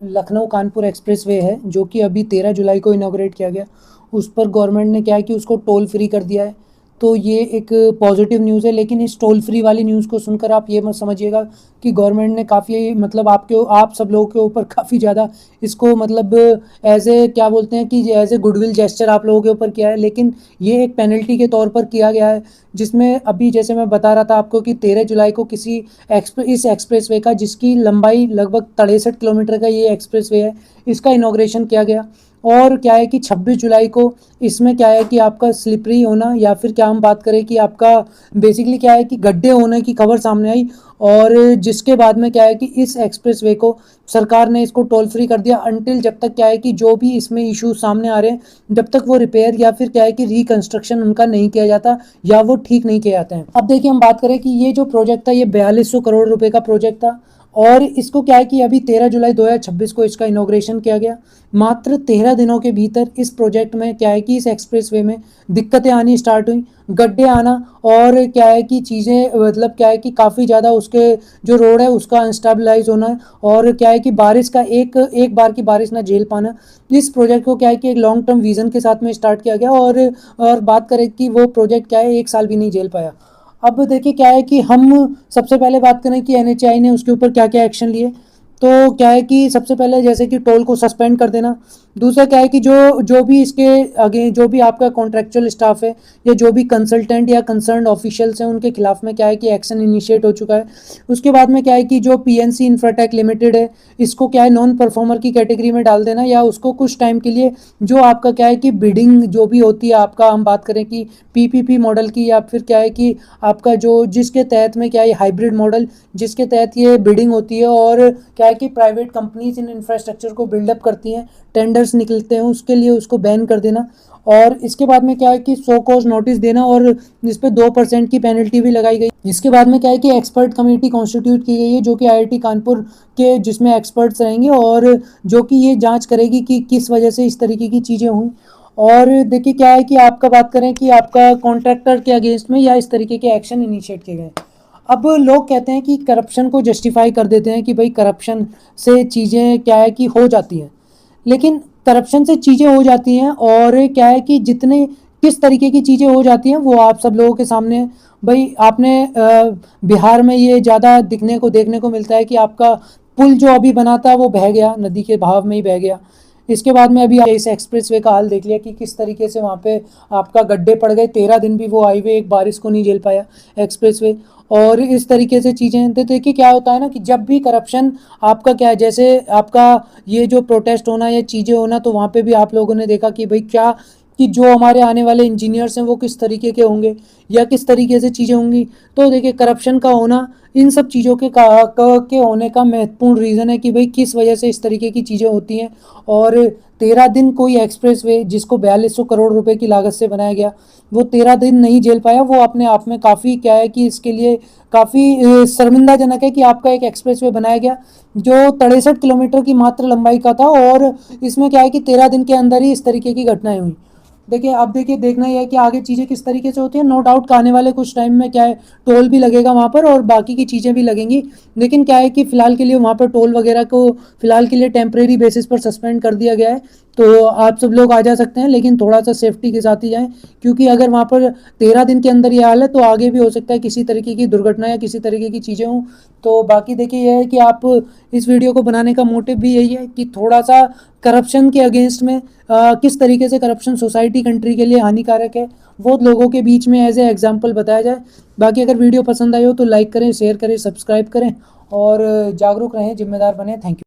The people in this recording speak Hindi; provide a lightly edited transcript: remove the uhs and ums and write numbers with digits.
लखनऊ कानपुर एक्सप्रेसवे है, जो कि अभी 13 जुलाई को इनॉग्रेट किया गया। उस पर गवर्नमेंट ने क्या है कि उसको टोल फ्री कर दिया है। तो ये एक पॉजिटिव न्यूज़ है, लेकिन इस टोल फ्री वाली न्यूज़ को सुनकर आप ये मत समझिएगा कि गवर्नमेंट ने काफ़ी मतलब आप सब लोगों के ऊपर काफ़ी ज़्यादा इसको मतलब एज ए क्या बोलते हैं कि एज ए गुडविल जेस्चर आप लोगों के ऊपर किया है, लेकिन ये एक पेनल्टी के तौर पर किया गया है। जिसमें अभी जैसे मैं बता रहा था आपको कि 13 जुलाई को इस एक्सप्रेसवे का, जिसकी लंबाई लगभग 63 किलोमीटर का ये एक्सप्रेसवे है, इसका इनॉग्रेशन किया गया। और क्या है कि 26 जुलाई को इसमें क्या है कि आपका स्लिपरी होना, या फिर क्या हम बात करें कि आपका बेसिकली क्या है कि गड्ढे होने की खबर सामने आई। और जिसके बाद में क्या है कि इस एक्सप्रेसवे को सरकार ने इसको टोल फ्री कर दिया अंटिल, जब तक क्या है कि जो भी इसमें इशू सामने आ रहे हैं, जब तक वो रिपेयर या फिर क्या है कि रिकंस्ट्रक्शन उनका नहीं किया जाता या वो ठीक नहीं किए जाते हैं। अब देखिए, हम बात करें कि ये जो प्रोजेक्ट था, ये 4200 करोड़ रुपए का प्रोजेक्ट था। और इसको क्या है कि अभी 13 जुलाई 2026 को इसका इनॉग्रेशन किया गया। मात्र 13 दिनों के भीतर इस प्रोजेक्ट में क्या है कि इस एक्सप्रेसवे में दिक्कतें आनी स्टार्ट हुई, गड्ढे आना, और क्या है कि चीज़ें मतलब क्या है कि काफ़ी ज़्यादा उसके जो रोड है उसका अनस्टेबलाइज होना, और क्या है कि बारिश का एक बार की बारिश ना झेल पाना। इस प्रोजेक्ट को क्या है कि एक लॉन्ग टर्म विजन के साथ में स्टार्ट किया गया, और बात करें कि वो प्रोजेक्ट क्या है 1 साल भी नहीं झेल पाया। अब देखिए क्या है कि हम सबसे पहले बात करें कि एनएचएआई ने उसके ऊपर क्या क्या एक्शन लिए। तो क्या है कि सबसे पहले जैसे कि टोल को सस्पेंड कर देना। दूसरा क्या है कि जो जो भी इसके आगे जो भी आपका कॉन्ट्रेक्चुअल स्टाफ है, या जो भी कंसल्टेंट या कंसर्न ऑफिशियल्स हैं, उनके खिलाफ में क्या है कि एक्शन इनिशिएट हो चुका है। उसके बाद में क्या है कि जो पीएनसी इंफ्राटेक लिमिटेड है, इसको क्या है नॉन परफॉर्मर की कैटेगरी में डाल देना, या उसको कुछ टाइम के लिए जो आपका क्या है कि बिडिंग जो भी होती है आपका, हम बात करें कि पीपीपी मॉडल की, या फिर क्या है कि आपका जो जिसके तहत में क्या है हाइब्रिड मॉडल, जिसके तहत ये बिडिंग होती है, और क्या है कि प्राइवेट कंपनीज इन इंफ्रास्ट्रक्चर को बिल्डअप करती हैं, टेंडर्स निकलते हैं, उसके लिए उसको बैन कर देना। और इसके बाद में क्या है कि सो कॉज नोटिस देना, और इस पर 2% की पेनल्टी भी लगाई गई। इसके बाद में क्या है कि एक्सपर्ट कमेटी कॉन्स्टिट्यूट की गई है, जो कि आईआईटी कानपुर के जिसमें एक्सपर्ट्स रहेंगे, और जो कि ये जांच करेगी कि किस वजह से इस तरीके की चीज़ें हुई। और देखिए क्या है कि आपका बात करें कि आपका कॉन्ट्रैक्टर के अगेंस्ट में या इस तरीके के एक्शन इनिशिएट किए गए। अब लोग कहते हैं कि करप्शन को जस्टिफाई कर देते हैं कि भाई करप्शन से चीज़ें क्या है कि हो जाती हैं, लेकिन करप्शन से चीज़ें हो जाती हैं, और क्या है कि जितने किस तरीके की चीज़ें हो जाती हैं वो आप सब लोगों के सामने है। भाई आपने बिहार में ये ज़्यादा देखने को मिलता है कि आपका पुल जो अभी बना था वो बह गया, नदी के बहाव में ही बह गया। इसके बाद में अभी इस एक्सप्रेसवे का हाल देख लिया कि किस तरीके से वहाँ पे आपका गड्ढे पड़ गए, 13 दिन भी वो हाईवे एक बारिश को नहीं झेल पाया एक्सप्रेसवे। और इस तरीके से चीज़ें तो देखिए क्या होता है ना कि जब भी करप्शन आपका क्या है, जैसे आपका ये जो प्रोटेस्ट होना या चीज़ें होना, तो वहाँ पे भी आप लोगों ने देखा कि भाई क्या कि जो हमारे आने वाले इंजीनियर्स हैं वो किस तरीके के होंगे, या किस तरीके से चीज़ें होंगी। तो देखिए करप्शन का होना इन सब चीज़ों के होने का महत्वपूर्ण रीज़न है कि भाई किस वजह से इस तरीके की चीज़ें होती हैं। और 13 दिन कोई एक्सप्रेसवे जिसको 4200 करोड़ रुपए की लागत से बनाया गया, वो 13 दिन नहीं झेल पाया। वो अपने आप में काफ़ी क्या है कि इसके लिए काफ़ी शर्मिंदाजनक है कि आपका एक एक्सप्रेसवे बनाया गया जो 63 किलोमीटर की मात्र लंबाई का था, और इसमें क्या है कि 13 दिन के अंदर ही इस तरीके की घटनाएं हुई। देखिए अब देखिए देखना ही है कि आगे चीज़ें किस तरीके से होती हैं। नो डाउट आने वाले कुछ टाइम में क्या है टोल भी लगेगा वहाँ पर, और बाकी की चीज़ें भी लगेंगी। लेकिन क्या है कि फ़िलहाल के लिए वहाँ पर टोल वगैरह को फ़िलहाल के लिए टेम्परेरी बेसिस पर सस्पेंड कर दिया गया है। तो आप सब लोग आ जा सकते हैं, लेकिन थोड़ा सा सेफ्टी के साथ ही जाएँ, क्योंकि अगर वहाँ पर 13 दिन के अंदर ये हाल है तो आगे भी हो सकता है किसी तरीके की दुर्घटना या किसी तरीके की चीज़ें हों। तो बाकी देखिए यह है कि आप इस वीडियो को बनाने का मोटिव भी यही है कि थोड़ा सा करप्शन के अगेंस्ट में किस तरीके से करप्शन सोसाइटी कंट्री के लिए हानिकारक है वो लोगों के बीच में एज ए एग्जाम्पल बताया जाए। बाकी अगर वीडियो पसंद आई हो तो लाइक करें, शेयर करें, सब्सक्राइब करें, और जागरूक रहें, जिम्मेदार बने। Thank you.